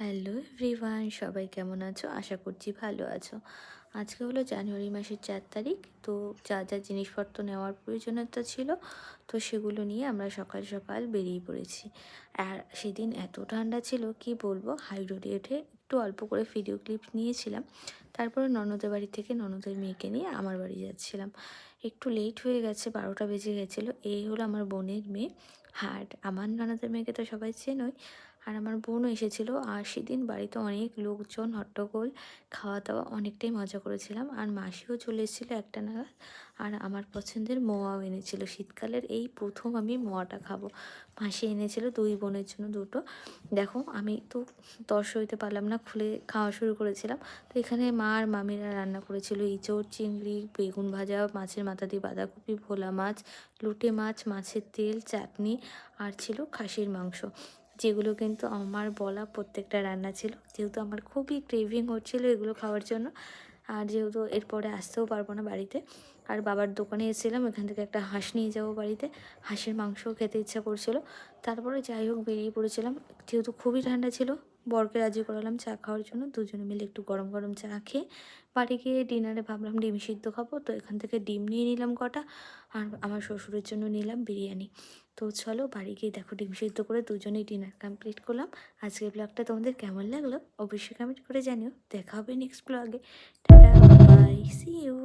Hello everyone, সবাই কেমন আছো? আশা করছি ভালো আছো। আজকে হলো জানুয়ারি মাসের 4 তারিখ। তো যা যা জিনিসপত্র নেওয়ার প্রয়োজনীয়তা ছিল, তো সেগুলো নিয়ে আমরা সকাল সকাল বেরিয়ে পড়েছি। আর সেদিন এত ঠান্ডা ছিল কি বলবো, হাই রোডে উঠে একটু অল্প করে ভিডিও ক্লিপ নিয়েছিলাম। তারপরে ননদের বাড়ি থেকে ননদের মেয়েকে নিয়ে আমার বাড়ি যাচ্ছিলাম। একটু লেট হয়ে গেছে, 12টা বেজে গেছিলো। এই হলো আমার বোনের মেয়ে। আর আমার ননদের মেয়েকে তো সবাই চেনোই। আর আমার বোনও এসেছিল। আর সেদিন বাড়িতে অনেক লোকজন, হট্টগোল, খাওয়া দাওয়া, অনেকটাই মজা করেছিলাম। আর মাসিও চলে এসেছিলো 1টা নাগাদ। আর আমার পছন্দের মোয়াও এনেছিল। শীতকালের এই প্রথম আমি মোয়াটা খাবো। মাসি এনেছিল 2 বোনের জন্য 2টো। দেখো আমি তো তর সইতে পারলাম না, খুলে খাওয়া শুরু করেছিলাম। তো এখানে মা আর মামিরা রান্না করেছিল ইঁচড়, চিংড়ি, বেগুন ভাজা, মাছের মাথা দিয়ে বাঁধাকপি, ভোলা মাছ, লোটে মাছ, মাছের তেল, চাটনি, আর ছিল খাসির মাংস। যেগুলো কিন্তু আমার বলা প্রত্যেকটা রান্না ছিল, যেহেতু আমার খুবই ক্রেভিং হচ্ছিলো এগুলো খাওয়ার জন্য। আর যেহেতু এরপরে আসতেও পারবো না বাড়িতে, আর বাবার দোকানে এসেছিলাম, এখান থেকে একটা হাঁস নিয়ে যাবো বাড়িতে। হাঁসের মাংসও খেতে ইচ্ছা করছিল। তারপরে যাই হোক বেরিয়ে পড়েছিলাম, যেহেতু খুবই ঠান্ডা ছিল। বরকে রাজি করালাম চা খাওয়ার জন্য, দুজনে মিলে একটু গরম গরম চা খেয়ে বাড়ি গিয়ে ডিনারে ভাবলাম ডিম সিদ্ধ খাবো। তো এখান থেকে ডিম নিয়ে নিলাম কটা, আর আমার শ্বশুরের জন্য নিলাম বিরিয়ানি। তো চলো বাড়ি গিয়ে দেখো ডিম সিদ্ধ করে দুজনেই ডিনার কমপ্লিট করলাম। আজকের ব্লগটা তোমাদের কেমন লাগলো অবশ্যই কমেন্ট করে জানিও। দেখা হবে নেক্সট ব্লগে। Tata, bye, see you.